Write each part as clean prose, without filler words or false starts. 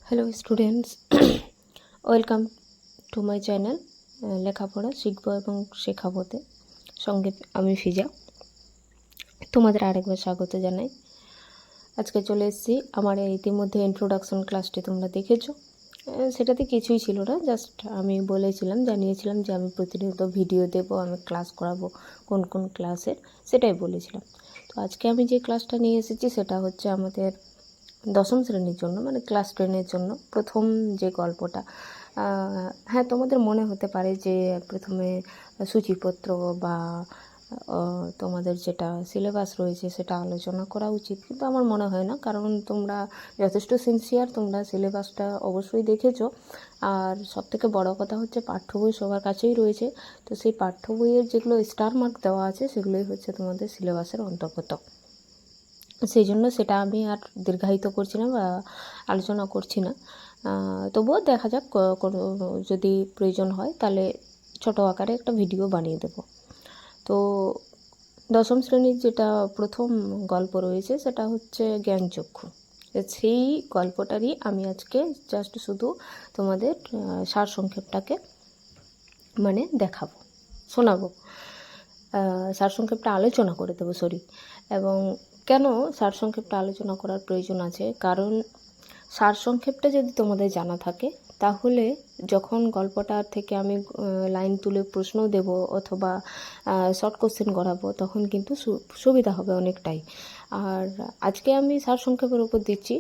Hello students, welcome to my channel লেখাপড়া শিখবো এবং শেখাবোতে। সঙ্গে আমি ফিজা, তোমাদের আরেকবার স্বাগত জানাই। আজকে চলে এসেছি আমার ইতিমধ্যে ইন্ট্রোডাকশন ক্লাসটি তোমরা দেখেছো। সেটাতে কিছুই ছিল না, জাস্ট আমি জানিয়েছিলাম যে আমি প্রতিনিয়ত ভিডিও দেব, আমি ক্লাস করাবো কোন কোন ক্লাসের, সেটাই বলেছিলাম। তো আজকে আমি যে ক্লাসটা নিয়ে এসেছি সেটা হচ্ছে আমাদের দশম শ্রেণীর জন্য, মানে ক্লাস 10-এর জন্য প্রথম যে গল্পটা। হ্যাঁ, তোমাদের মনে হতে পারে যে প্রথমে সূচিপত্র বা তোমাদের যেটা সিলেবাস রয়েছে সেটা আলোচনা করা উচিত, কিন্তু আমার মনে হয় না, কারণ তোমরা যথেষ্ট সিনসিয়ার, তোমরা সিলেবাসটা অবশ্যই দেখেছো। আর সবথেকে বড় কথা হচ্ছে পাঠ্য বই সবার কাছেই রয়েছে, তো সেই পাঠ্য বইয়ের যেগুলো স্টার মার্ক দেওয়া আছে সেগুলোই হচ্ছে তোমাদের সিলেবাসের অন্তর্গত। সেই জন্য সেটা আমি আর দীর্ঘায়িত করছি না বা আলোচনা করছি না। তবুও দেখা যাক, কোনো যদি প্রয়োজন হয় তাহলে ছোটো আকারে একটা ভিডিও বানিয়ে দেব। তো দশম শ্রেণীর যেটা প্রথম গল্প রয়েছে সেটা হচ্ছে জ্ঞানচক্ষু। সেই গল্পটারই আমি আজকে জাস্ট শুধু তোমাদের সারসংক্ষেপটাকে মানে দেখাবো, শোনাবো, সারসংক্ষেপটা আলোচনা করে দেবো এবং কেন সারসংক্ষেপটা আলোচনা করার প্রয়োজন আছে, কারণ সারসংক্ষেপটা যদি তোমাদের জানা থাকে তাহলে যখন গল্পটা থেকে আমি লাইন তুলে প্রশ্ন দেব অথবা শর্ট কোশ্চেন করাবো তখন কিন্তু সুবিধা হবে অনেকটাই। আর আজকে আমি সারসংক্ষেপের উপর দিচ্ছি,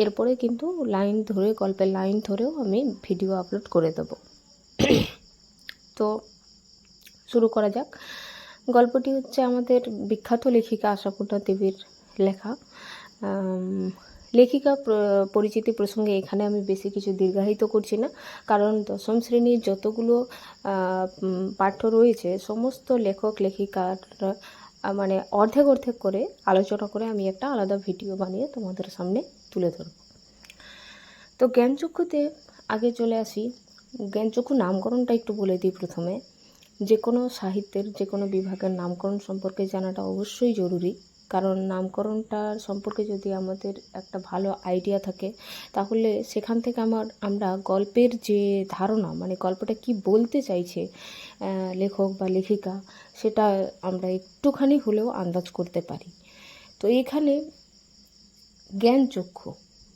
এরপরে কিন্তু লাইন ধরে, গল্পের লাইন ধরেও আমি ভিডিও আপলোড করে দেবো। তো শুরু করা যাক। গল্পটি হচ্ছে আমাদের বিখ্যাত লেখিকা আশাপূর্ণা দেবীর লেখা। লেখিকা পরিচিতি প্রসঙ্গে এখানে আমি বেশি কিছু দীর্ঘায়িত করছি না, কারণ দশম শ্রেণীর যতগুলো পাঠ্য রয়েছে সমস্ত লেখক লেখিকার মানে অর্ধেক অর্ধেক করে আলোচনা করে আমি একটা আলাদা ভিডিও বানিয়ে তোমাদের সামনে তুলে ধরব। তো জ্ঞানচক্ষুতে আগে চলে আসি। জ্ঞানচক্ষু নামকরণটা একটু বলে দিই প্রথমে। যে কোনো সাহিত্যের যে কোনো বিভাগের নামকরণ সম্পর্কে জানাটা অবশ্যই জরুরি, কারণ নামকরণটার সম্পর্কে যদি আমাদের একটা ভালো আইডিয়া থাকে তাহলে সেখান থেকে আমরা গল্পের যে ধারণা, মানে গল্পটা কি বলতে চাইছে লেখক বা লেখিকা, সেটা আমরা একটুখানি হলেও আন্দাজ করতে পারি। তো এখানে জ্ঞানচক্ষু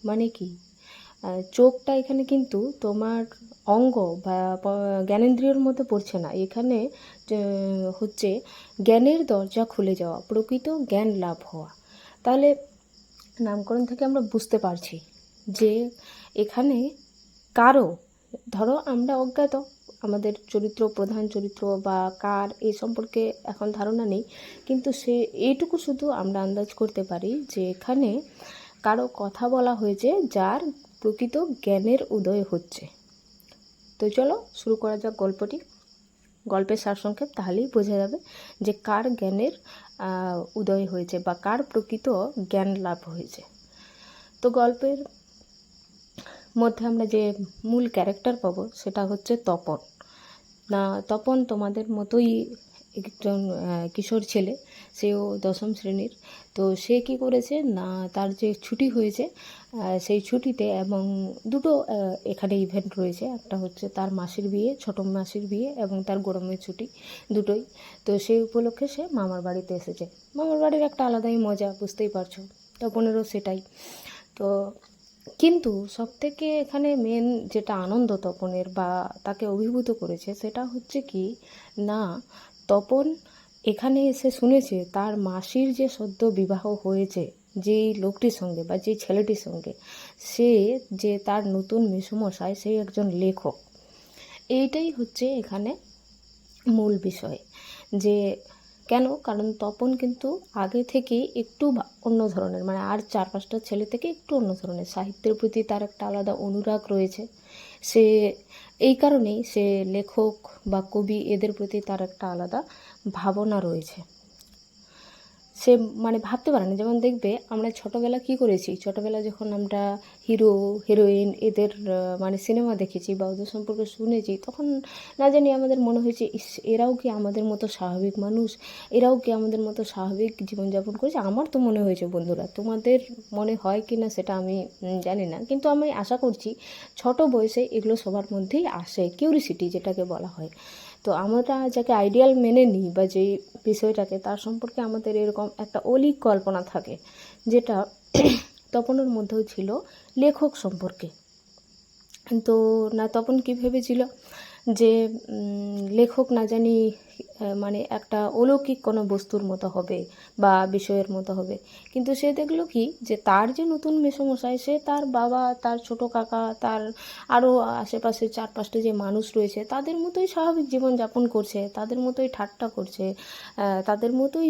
মানে কি, চোখটা এখানে কিন্তু তোমার অঙ্গ বা জ্ঞানেন্দ্রিয়র মধ্যে পড়ছে না, এখানে হচ্ছে জ্ঞানের দরজা খুলে যাওয়া, প্রকৃত জ্ঞান লাভ হওয়া। তাহলে নামকরণ থেকে আমরা বুঝতে পারছি যে এখানে কারো, ধরো আমরা অজ্ঞাত, আমাদের চরিত্র, প্রধান চরিত্র বা কার এই সম্পর্কে এখন ধারণা নেই, কিন্তু এইটুকু শুধু আমরা আন্দাজ করতে পারি যে এখানে কারো কথা বলা হয়েছে যার প্রকৃত জ্ঞানের উদয় হচ্ছে। তো চলো শুরু করা যাক গল্পটি। গল্পের সারসংক্ষেপ তাহলেই বোঝা যাবে যে কার জ্ঞানের উদয় হয়েছে বা কার প্রকৃত জ্ঞান লাভ হয়েছে। তো গল্পের মধ্যে আমরা যে মূল ক্যারেক্টার পাবো সেটা হচ্ছে তপন। না, তপন তোমাদের মতোই একজন কিশোর ছেলে, সেও দশম শ্রেণীর। তো সে কি করেছে না, তার যে ছুটি হয়েছে সেই ছুটিতে, এবং দুটো এখানে ইভেন্ট রয়েছে, একটা হচ্ছে তার মাসির বিয়ে, ছোটো মাসির বিয়ে, এবং তার গরমের ছুটি, দুটোই। তো সেই উপলক্ষে সে মামার বাড়িতে এসেছে। মামার বাড়ির একটা আলাদাই মজা, বুঝতেই পারছো, তপনেরও সেটাই। তো কিন্তু সবথেকে এখানে মেন যেটা আনন্দ তপনের বা তাকে অভিভূত করেছে সেটা হচ্ছে কি না, তপন এখানে এসে শুনেছে তার মাসির যে সদ্য বিবাহ হয়েছে যেই লোকটির সঙ্গে বা যেই ছেলেটির সঙ্গে, সে যে তার নতুন মেসোমশাই, সেই একজন লেখক। এইটাই হচ্ছে এখানে মূল বিষয়। যে কেন, কারণ তপন কিন্তু আগে থেকেই একটু অন্য ধরনের, মানে আর 4-5টা ছেলে থেকে একটু অন্য ধরনের, সাহিত্যের প্রতি তার একটা আলাদা অনুরাগ রয়েছে। সে এই কারণেই সে লেখক বা কবি এদের প্রতি তার একটা আলাদা ভাবনা রয়েছে। সে মানে ভাবতে পারে না। যেমন দেখবে আমরা ছোটোবেলা কী করেছি, ছোটোবেলা যখন আমরা হিরো হিরোইন এদের মানে সিনেমা দেখেছি বা ওদের সম্পর্কে শুনেছি, তখন না জানি আমাদের মনে হয়েছে ইস, এরাও কি আমাদের মতো স্বাভাবিক মানুষ, এরাও কি আমাদের মতো স্বাভাবিক জীবনযাপন করেছে। আমার তো মনে হয়েছে বন্ধুরা, তোমাদের মনে হয় কি না সেটা আমি জানি না, কিন্তু আমি আশা করছি ছোট বয়সে এগুলো সবার মধ্যেই আসে, কিউরিসিটি যেটাকে বলা হয়। তো আমরা যাকে আইডিয়াল মেনে নিই বা যেই বিষয়টাকে, তার সম্পর্কে আমাদের এরকম একটা অলীক কল্পনা থাকে, যেটা তপনের মধ্যেও ছিল লেখক সম্পর্কে। তো না, তপন কী ভেবেছিল যে লেখক না জানি মানে একটা অলৌকিক কোনো বস্তুর মতো হবে বা বিষয়ের মতো হবে, কিন্তু সে দেখলো কি যে তার যে নতুন মেসোমশাই, সে তার বাবা, তার ছোট কাকা, তার আরও আশেপাশে 4-5টা যে মানুষ রয়েছে তাদের মতোই স্বাভাবিক জীবনযাপন করছে, তাদের মতোই ঠাট্টা করছে, তাদের মতোই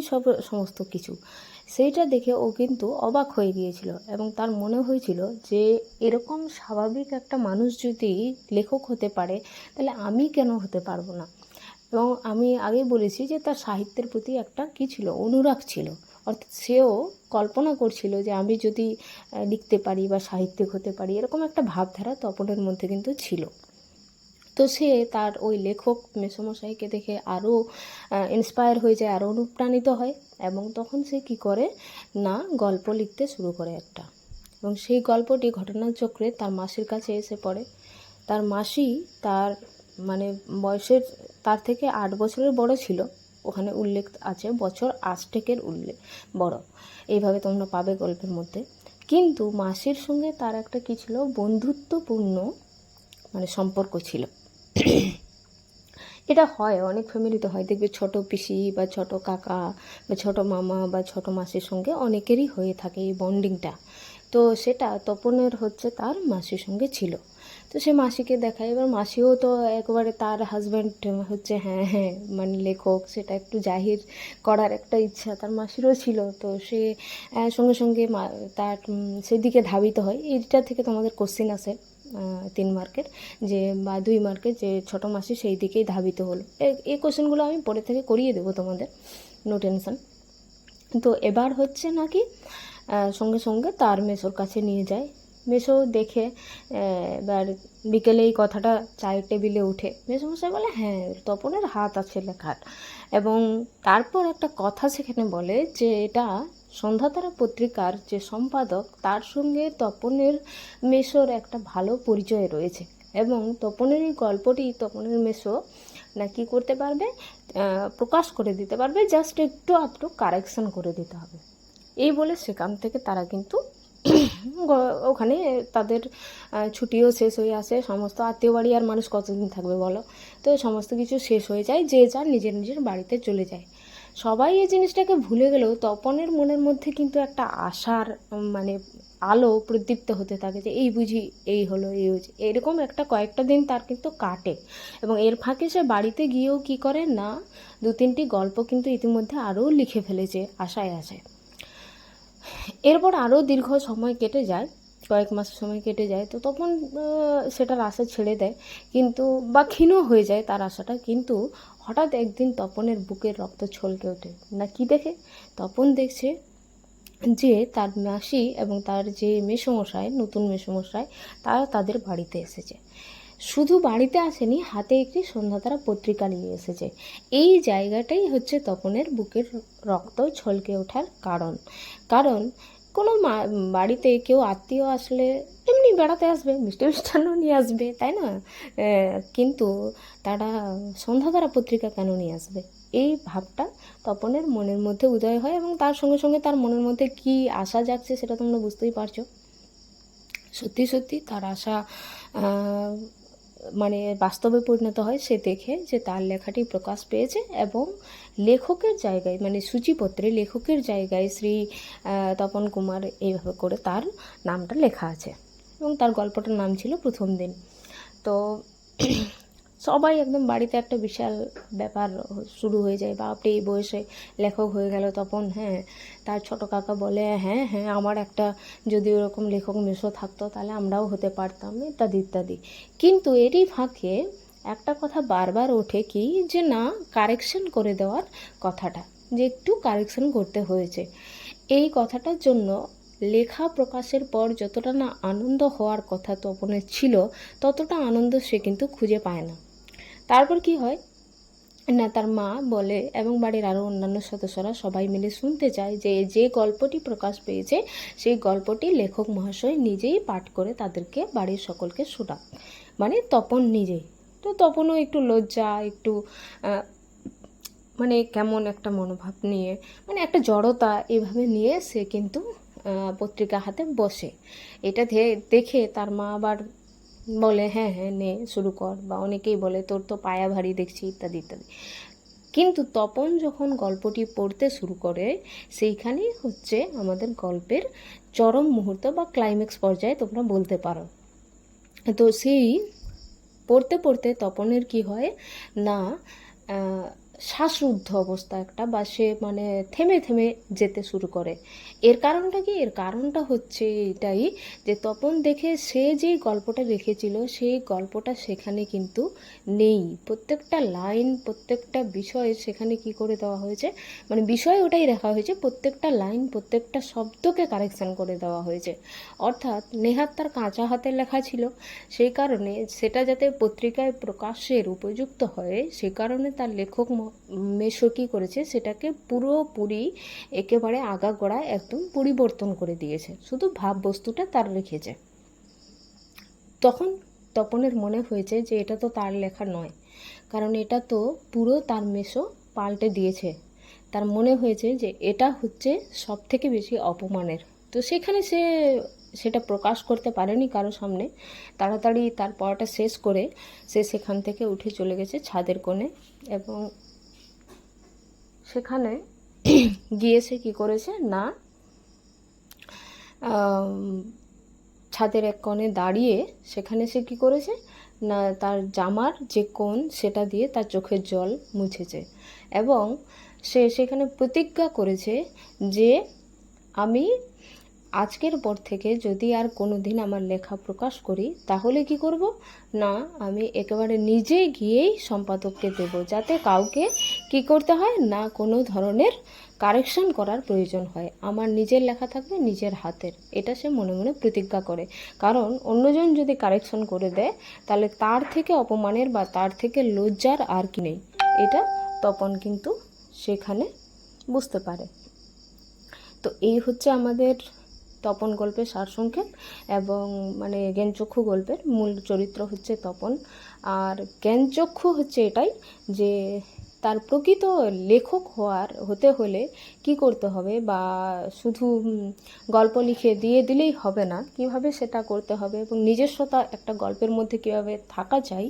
সমস্ত কিছু। সেইটা দেখে ও কিন্তু অবাক হয়ে গিয়েছিল এবং তার মনে হয়েছিল যে এরকম স্বাভাবিক একটা মানুষ যদি লেখক হতে পারে, তাহলে আমি কেন হতে পারবো না। এবং আমি আগেই বলেছি যে তার সাহিত্যের প্রতি একটা কী ছিল, অনুরাগ ছিল। অর্থাৎ সেও কল্পনা করছিল যে আমি যদি লিখতে পারি বা সাহিত্যিক হতে পারি, এরকম একটা ভাবধারা তপনের মধ্যে কিন্তু ছিল। তো সে তার ওই লেখক মেসোমশাইকে দেখে আরও ইন্সপায়ার হয়ে যায়, আরও অনুপ্রাণিত হয়, এবং তখন সে কী করে না, গল্প লিখতে শুরু করে একটা। এবং সেই গল্পটি ঘটনাচক্রে তার মাসির কাছে এসে পড়ে। তার মাসি তার মানে বয়সের তার থেকে 8 বছরের বড় ছিল, ওখানে উল্লেখ আছে বছর 8 বড়, এইভাবে তোমরা পাবে গল্পের মধ্যে। কিন্তু মাসির সঙ্গে তার একটা কী ছিল, বন্ধুত্বপূর্ণ মানে সম্পর্ক ছিল। এটা হয় অনেক ফ্যামিলিতে হয়, দেখবে ছোট পিসি বা ছোট কাকা বা ছোট মামা বা ছোট মাসির সঙ্গে অনেকেরই হয়ে থাকে এই বন্ডিংটা। তো সেটা তপনের হচ্ছে তার মাসির সঙ্গে ছিল। তো সে মাসিকে দেখায়, এবার মাসিও তো একবারে তার হাজব্যান্ড হচ্ছে হ্যাঁ হ্যাঁ মানে লেখক, সেটা একটু জাহির করার একটা ইচ্ছা তার মাসিরও ছিল। তো সে সঙ্গে সঙ্গে তার সেদিকে ধাবিত হয়। এইটা থেকে তোমাদের কোশ্চেন আসে 3 মার্কের যে বা 2 মার্কের, যে ছোটো মাসি সেই দিকেই ধাবিত হলো। এই কোশ্চেনগুলো আমি পরে থেকে করিয়ে দেবো তোমাদের, নো টেনশন। তো এবার হচ্ছে নাকি সঙ্গে সঙ্গে তার মেসোর কাছে নিয়ে যায়। মেসো দেখে এবার বিকেলে এই কথাটা চায়ের টেবিলে উঠে মেসোমশাই বলে হ্যাঁ তপনের হাত আছে লেখার, এবং তারপর একটা কথা সেখানে বলে যে এটা সন্ধ্যাতারা পত্রিকার যে সম্পাদক, তার সঙ্গে তপনের মেসোর একটা ভালো পরিচয় রয়েছে, এবং তপনের এই গল্পটি তপনের মেসো না কি করতে পারবে, প্রকাশ করে দিতে পারবে, জাস্ট একটু আধটু কারেকশন করে দিতে হবে। এই বলে সেখান থেকে তারা কিন্তু ওখানে তাদের ছুটিও শেষ হয়ে আসে। সমস্ত আত্মীয় বাড়ি আর মানুষ কতদিন থাকবে বলো, তো সমস্ত কিছু শেষ হয়ে যায়, যে যার নিজের নিজের বাড়িতে চলে যায়। সবাই এই জিনিসটাকে ভুলে গেলেও তপনের মনের মধ্যে কিন্তু একটা আশার মানে আলো প্রদীপ্ত হতে থাকে, যে এই বুঝি এই হলো, এই হচ্ছে, এরকম একটা কয়েকটা দিন তার কিন্তু কাটে। এবং এর ফাঁকে সে বাড়িতে গিয়েও কি করে না, 2-3টি গল্প কিন্তু ইতিমধ্যে আরও লিখে ফেলেছে আশায় আশায়। এরপর আরও দীর্ঘ সময় কেটে যায়, কয়েক মাস সময় কেটে যায়। তো তখন সেটার আশা ছেড়ে দেয়, কিন্তু বা ক্ষীণ হয়ে যায় তার আশাটা। কিন্তু হঠাৎ একদিন তপনের বুকের রক্ত ছলকে ওঠে। না কি দেখে, তপন দেখছে যে তার মাসি এবং তার যে মেসোমশাই, নতুন মেসোমশাই, তারা তাদের বাড়িতে এসেছে। শুধু বাড়িতে আসেনি, হাতে একটি সন্ধ্যাতারা পত্রিকা নিয়ে এসেছে। এই জায়গাটাই হচ্ছে তপনের বুকের রক্ত ছলকে ওঠার কারণ। কারণ কোনো বাড়িতে কেউ আত্মীয় আসলে এমনি বেড়াতে আসবে, মিষ্টি মিষ্টান্ন নিয়ে আসবে, তাই না? কিন্তু তারা সন্ধ্যাতারা পত্রিকা কেন নিয়ে আসবে, এই ভাবটা তপনের মনের মধ্যে উদয় হয়, এবং তার সঙ্গে সঙ্গে তার মনের মধ্যে কী আশা জাগছে সেটা তোমরা বুঝতেই পারছো। সত্যি সত্যি তার আশা মানে বাস্তবে পরিণত হয়। সে দেখে যে তার লেখাটি প্রকাশ পেয়েছে, এবং লেখকের জায়গায় মানে সূচিপত্রে লেখকের জায়গায় শ্রী তপন কুমার এইভাবে করে তার নামটা লেখা আছে, এবং তার গল্পটার নাম ছিল প্রথম দিন। তো সবাই একদম বাড়িতে একটা বিশাল ব্যাপার শুরু হয়ে যায়, বাপরে এই বয়সে লেখক হয়ে গেল তপন। হ্যাঁ, তার ছোট কাকা বলে হ্যাঁ হ্যাঁ আমার একটা যদি ওরকম লেখক মেসো থাকতো তাহলে আমরাও হতে পারতাম, ইত্যাদি ইত্যাদি। কিন্তু এরই ফাঁকে একটা কথা বারবার ওঠে কি, যে না, কারেকশন করে দেওয়ার কথাটা। যে একটু কারেকশন করতে হয়েছে। এই কথাটার জন্য লেখা প্রকাশের পর যতটা না আনন্দ হওয়ার কথা তপনের ছিল, ততটা আনন্দ সে কিন্তু খুঁজে পায় না। তারপর কি হয় না, তার মা বলে এবং বাড়ির আরও অন্যান্য সদস্যরা সবাই মিলে শুনতে চায় যে যে গল্পটি প্রকাশ পেয়েছে সেই গল্পটি লেখক মহাশয় নিজেই পাঠ করে তাদেরকে বাড়ির সকলকে শোনাক, মানে তপন নিজেই। তো তপনও একটু লজ্জা, একটু মানে কেমন একটা মনোভাব নিয়ে, মানে একটা জড়তা এভাবে নিয়ে সে কিন্তু পত্রিকা হাতে বসে। এটা দেখে তার মা আবার বলে হ্যাঁ হ্যাঁ নে শুরু কর, বা অনেকেই বলে তোর তো পায়া ভারী দেখছি, ইত্যাদি ইত্যাদি। কিন্তু তপন যখন গল্পটি পড়তে শুরু করে সেইখানেই হচ্ছে আমাদের গল্পের চরম মুহূর্ত বা ক্লাইম্যাক্স পর্যায়ে তোমরা বলতে পারো। তো সেই পড়তে পড়তে তপনের কি হয় না, শ্বাসরুদ্ধ অবস্থা একটা, বা সে মানে থেমে থেমে যেতে শুরু করে। এর কারণটা কি? এর কারণটা হচ্ছে এটাই যে তপন দেখে সে যেই গল্পটা রেখেছিল সেই গল্পটা সেখানে কিন্তু নেই। প্রত্যেকটা লাইন, প্রত্যেকটা বিষয় সেখানে কি করে দেওয়া হয়েছে, মানে বিষয় ওটাই রাখা হয়েছে, প্রত্যেকটা লাইন, প্রত্যেকটা শব্দকে কারেকশান করে দেওয়া হয়েছে। অর্থাৎ নেহাত তার কাঁচা হাতের লেখা ছিল, সেই কারণে সেটা যাতে পত্রিকায় প্রকাশের উপযুক্ত হয় সেই কারণে তার লেখক মেশো কী করেছে, সেটাকে পুরোপুরি একেবারে আগাগোড়া একদম পরিবর্তন করে দিয়েছে, শুধু ভাববস্তুটা তার রেখেছে। তখন তপনের মনে হয়েছে যে এটা তো তার লেখা নয়, কারণ এটা তো পুরো তার মেশো পাল্টে দিয়েছে। তার মনে হয়েছে যে এটা হচ্ছে সব থেকে বেশি অপমানের। তো সেখানে সে সেটা প্রকাশ করতে পারেনি কারো সামনে। তাড়াতাড়ি তার পড়াটা শেষ করে সে সেখান থেকে উঠে চলে গেছে ছাদের কোণে, এবং সেখানে গিয়ে সে কী করেছে না, ছাদের এক কোণে দাঁড়িয়ে সেখানে সে কী করেছে না, তার জামার যে কোণ সেটা দিয়ে তার চোখের জল মুছেছে, এবং সে সেখানে প্রতিজ্ঞা করেছে যে আমি আজকের পর থেকে যদি আর কোনো দিন আমার লেখা প্রকাশ করি তাহলে কি করব না, আমি একেবারে নিজে গিয়েই সম্পাদককে দেব, যাতে কাউকে কি করতে হয় না, কোনো ধরনের কারেকশন করার প্রয়োজন হয়। আমার নিজের লেখা থাকবে নিজের হাতের, এটা সে মনে মনে প্রতিজ্ঞা করে। কারণ অন্যজন যদি কারেকশন করে দেয় তাহলে তার থেকে অপমানের বা তার থেকে লজ্জার আর কি নেই, এটা তপন কিন্তু সেখানে বুঝতে পারে। তো এই হচ্ছে আমাদের তপন গল্পের সারসংক্ষেপ, এবং মানে জ্ঞানচক্ষু গল্পের মূল চরিত্র হচ্ছে তপন। আর জ্ঞানচক্ষু হচ্ছে এটাই যে তার প্রকৃত লেখক হতে হলে কি করতে হবে, বা শুধু গল্প লিখে দিয়ে দিলেই হবে না, কিভাবে সেটা করতে হবে এবং নিজস্বতা একটা গল্পের মধ্যে কীভাবে থাকা চাই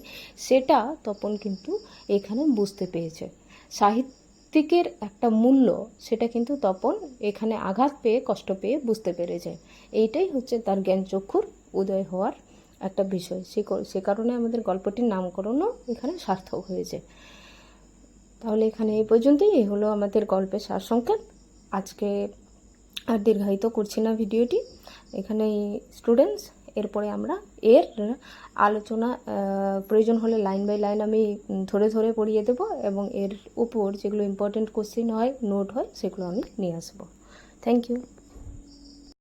সেটা তপন কিন্তু এখানে বুঝতে পেরেছে। সাহিত্যিকের একটা মূল্য সেটা কিন্তু তপন এখানে আঘাত পেয়ে, কষ্ট পেয়ে বুঝতে পেরেছে। এইটাই হচ্ছে তার জ্ঞানচক্ষুর উদয় হওয়ার একটা বিষয়। সে কারণে আমাদের গল্পটির নামকরণও এখানে সার্থক হয়েছে। তাহলে এখানে এই পর্যন্তই, এই হলো আমাদের গল্পের সারসংক্ষেপ। আজকে আর দীর্ঘায়িত করছি না ভিডিওটি, এখানেই স্টুডেন্টস। এরপরে আমরা এর আলোচনা প্রয়োজন হলে লাইন বাই লাইন আমি ধরে ধরে পড়িয়ে দেবো, এবং এর উপর যেগুলো ইম্পর্টেন্ট কোশ্চেন হয়, নোট হয়, সেগুলো আমি নিয়ে আসবো। Thank you.